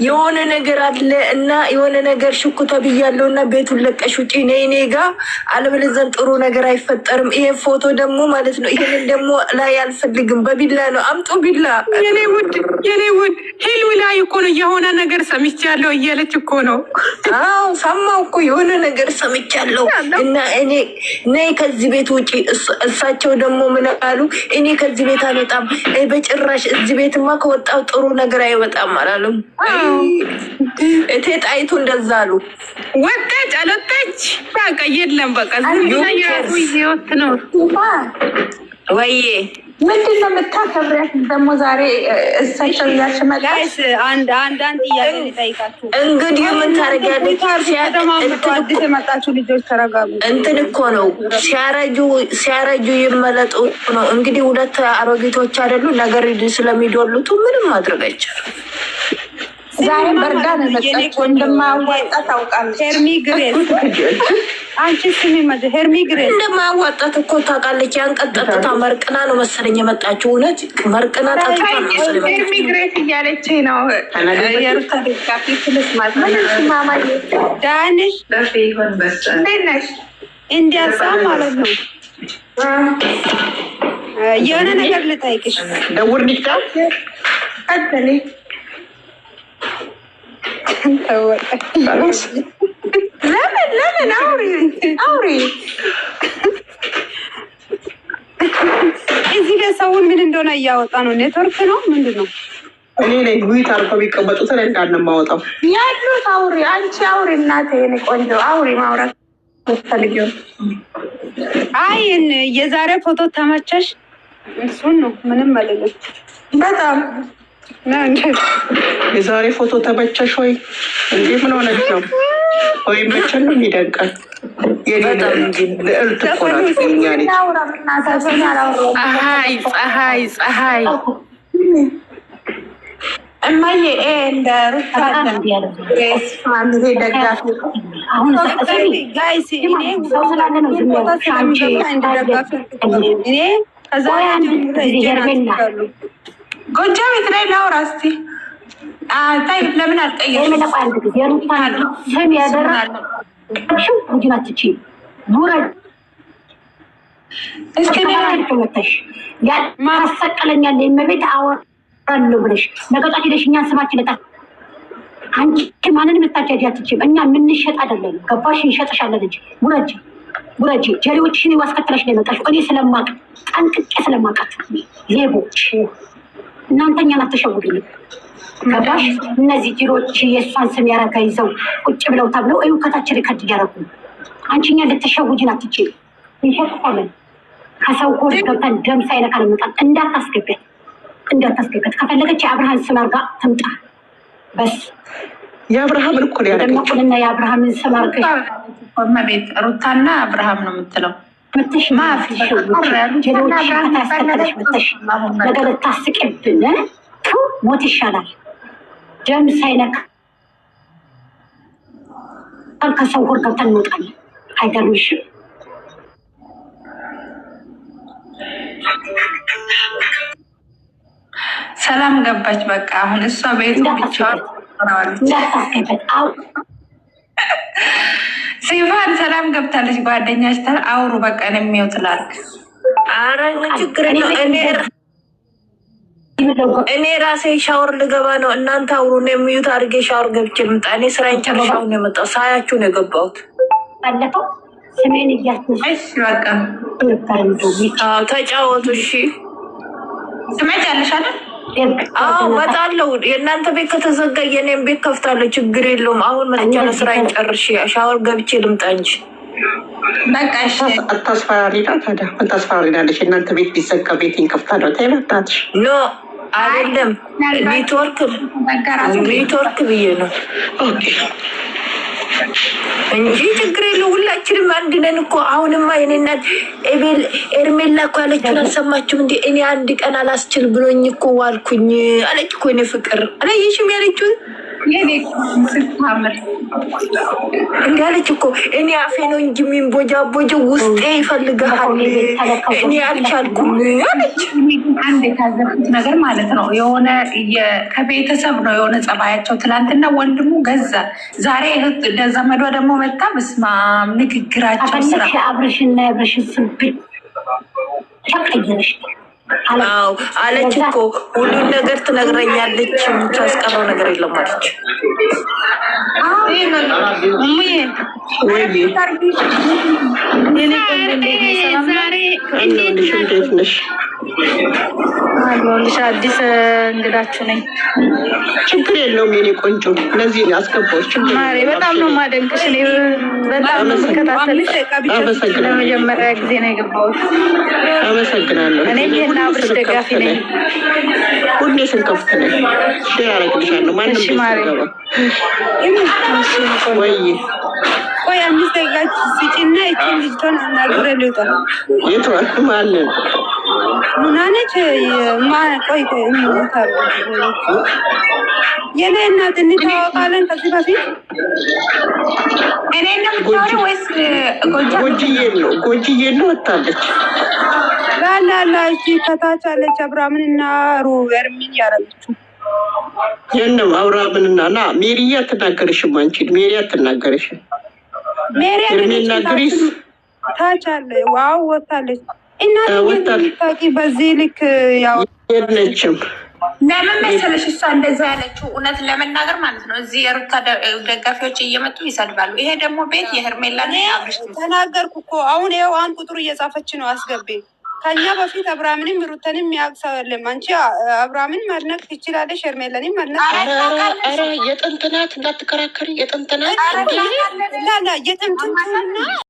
የሆነ ነገር አለ እና የሆነ ነገር ሽኩ ተብያለሁ እና ቤቱን ለቀሽ ውጪ እኔ ጋ አለበለዚያ ጥሩ ነገር አይፈጠርም። ይሄ ፎቶ ደግሞ ማለት ነው። ይሄንን ደግሞ ላይ አልፈልግም። በቢላ ነው አምጡ ቢላ። የኔ ውድ ሄሉ ላይ እኮ ነው የሆነ ነገር ሰምቻለሁ እያለች እኮ ነው። አዎ ሰማሁ እኮ የሆነ ነገር ሰምቻለሁ እና እኔ ነይ ከዚህ ቤት ውጪ። እሳቸው ደግሞ ምን አሉ? እኔ ከዚህ ቤት አልወጣም በጭራሽ። እዚህ ቤትማ ከወጣው ጥሩ ነገር አይወጣም አላለም። እቴ ጣይቱ እንደዛ አሉ። ወጣች አልወጣች በቃ የለም በቃ ይወት ነው ወይ ምንድን ነው የምታከብሪያት ደግሞ ዛሬ? እሳቸው እያሽመጣሽ አንዳንድ ጥያቄ ሊጠይቃችሁ እንግዲህ ምን ታደርጊያለሽ? አዲስ የመጣችሁ ልጆች ተረጋጉ። እንትን እኮ ነው ሲያረጁ ይመለጡ ነው። እንግዲህ ሁለት አሮጊቶች አይደሉ ነገር ስለሚዶሉቱ ምንም ማድረግ አይቻልም። ዛሬ በርዳ ነው የመጣችው። እንደማያዋጣ ታውቃለች። ሄርሚ ግሬስ አንቺ ስሚ ማለት ሄርሚ ግሬስ እንደማያዋጣት እኮ ታውቃለች። ያን ቀጥታ መርቅና ነው መሰለኝ የመጣችው። እውነት መርቅና ጠጥታ ነው መሰለኝ። ሄርሚ ግሬስ እያለች ነው የሩታ ደጋፊ ትልስ ማለት ነው። ማማዬ ዳንሽ ይሆን በስተነሽ እንዲያሳ ማለት ነው። የሆነ ነገር ልጠይቅሽ ደውርልኝ አጥተኔ ለምን አውሪ እዚህ ጋር ሰውን ምን እንደሆነ እያወጣ ነው። ኔትወርክ ነው ምንድን ነው? እኔ ላይ ጉይት አርፈው ቢቀመጡት ላይ እንዳንማወጣው ያሉት አውሪ። አንቺ አውሪ እናቴ፣ እኔ ቆንጆ አውሪ። ማውራት ፈልጊው። አይ የዛሬ ፎቶ ተመቸሽ? እሱን ነው ምንም አይደለም። በጣም የዛሬ ፎቶ ተመቸሽ ወይ? እንዴ ምን ሆነሽ ነው? ወይ መቸን ነው የሚደንቀን? ልዕልት እኮ ናት። ፀሐይ እማዬ እንደ ሩታ ደጋፊ ጎጃሚት ላይ ላውራ እስቲ። ታይ ለምን አልጠየቅሽም? ስም ያደረግሽው ጉጅናትቺ ኑረድ እስከ መተሽ ማሰቀለኛለ የመቤት አወራለሁ ብለሽ ነገጣት ሄደሽ እኛን ስማችን ለጣ አንቺ ማንን የምታጃጅ አትችም። እኛ የምንሸጥ አይደለም። ገባሽ? እንሸጥሻለን እንጂ ውረጂ። ጀሪዎችሽን ዋስከትለሽ ነው የመጣሽው። እኔ ስለማቅ ጠንቅቄ ስለማቃት ሌቦች እናንተ እኛን አትሸውዱኝ። ገባሽ? እነዚህ ጅሮች የእሷን ስም ያረጋ ይዘው ቁጭ ብለው ተብለው እዩ ከታች ሪከርድ እያረጉ አንቺ እኛን ልትሸውጅን አትችል። እንሸጥታለን። ከሰው ሆድ ገብተን ደም ሳይነካ ለመጣል እንዳታስገበት ከፈለገች የአብርሃም ስም አርጋ ትምጣ። በስ የአብርሃምን እኮ ያደረገችና የአብርሃምን ስም አርጋ ቤት ሩታና አብርሃም ነው የምትለው። ምትሽ ማፍሽው ጀሮች ከታስከተለሽ ምትሽ ነገር ታስቀብነ ሞት ይሻላል። ደም ሳይነካ ከሰው ሆድ ገብተን እንወጣለን። አይገርምሽም? ሰላም ገባች። በቃ አሁን እሷ ቤቱ ብቻዋን ሲፋን ሰላም ገብታለች። ጓደኛች አውሩ በቃ ነው የሚው ትላልክ። አረ ችግር ነው። እኔ ራሴ ሻወር ልገባ ነው። እናንተ አውሩ ነው የሚዩት አድርጌ ሻወር ገብቼ ልምጣ። እኔ ስራዬን ጨርሻው ነው የመጣው። ሳያችሁ ነው የገባሁት። ባለፈው ስሜን እያስነሽ በቃ ተጫወቱ። እሺ ትመጫለሽ አይደል? አዎ እመጣለሁ። የእናንተ ቤት ከተዘጋ የኔም ቤት ከፍታለሁ። ችግር የለውም። አሁን መጥቻለሁ። ስራዬን ጨርሼ ሻወር ገብቼ ልምጣ እንጂ በቃ እሺ። አታስፈራሪና ታዲያ ምን ታስፈራሪናለሽ? እናንተ ቤት ቢዘጋ ቤቴን ከፍታለሁ ታይመጣች። ኖ አይደለም ኔትወርክ ብዬ ነው እንጂ ችግር የለው። ሁላችንም አንድ ነን እኮ። አሁንማ የኔናት ኤርሜላ እኮ ያለችውን አልሰማችሁም እንዴ? እኔ አንድ ቀን አላስችል ብሎኝ እኮ ዋልኩኝ አለች እኮ። የኔ ፍቅር አላየሽም ያለችውን? የኔ ስታምር እንዳለች እኮ እኔ አፌ ነው እንጂ የሚንቦጃቦጀው ውስጤ ይፈልግሃል፣ እኔ አልቻልኩም አለች። አንድ የታዘብኩት ነገር ማለት ነው የሆነ ከቤተሰብ ነው የሆነ ጸባያቸው። ትላንትና ወንድሙ ገዛ፣ ዛሬ እህት ዘመዷ ደግሞ መጣ። በስመ አብ ንግግራቸው ስራ አብርሽና የአብርሽን ስም ቀይረሽ አዎ አለች እኮ ሁሉን ነገር ትነግረኛለች፣ የምታስቀረው ነገር የለም አለች። አዲስ እንግዳችሁ ነኝ። ችግር የለውም የኔ ቆንጆ። ለዚህ አስገባዎች ማሬ በጣም ነው የማደንቅሽ። እኔ በጣም ነው የምከታተልሽ። ለመጀመሪያ ጊዜ ነው የገባሁት። አመሰግናለሁ። እኔ ይሄን አብርሽ ደጋፊ ነኝ። ሁሌ ስንከፍት ነኝ። ሼር አደርግልሻለሁ። ማንም ገባ ወይ ቆይ 5 ደቂቃ ስጪና ይቺን ልጅቷን አናግሬ ልውጣ። የቷን ማንን ሙናነች ቆይ እሞታል። የኔ እናት እንተዋወቃለን ከዚህ በፊት እኔ እንደምታወሪ ወይስ ጎጅዬ ነው ወጣለች። ላላላ እቺ ከታች አለች። አብርሃምንና ሩበርሚን ያረገችው የለም። አብርሃምንና ና ሜሪያ አትናገርሽም። አንቺን ሜሪያ አትናገርሽም። ሜሪያ ግሪስ ታች አለ። ዋው ወጣለች። እናታቂ በዚህ ልክ ያው የለችም። ለምን መሰለሽ እሷ እንደዛ ያለችው? እውነት ለመናገር ማለት ነው እዚህ የሩታ ደጋፊዎች እየመጡ ይሰድባሉ። ይሄ ደግሞ ቤት የሄርሜላ አብርሽ ተናገርኩ እኮ አሁን ይኸው አንድ ቁጥሩ እየጻፈች ነው። አስገቤ ከኛ በፊት አብርሃምንም ሩተንም ያቅሰው የለም። አንቺ አብርሃምን ማድነቅ ትችላለሽ፣ ሄርሜላንም ማድነቅ። ኧረ የጥንት ናት እንዳትከራከሪ። የጥንት ናት የጥንትና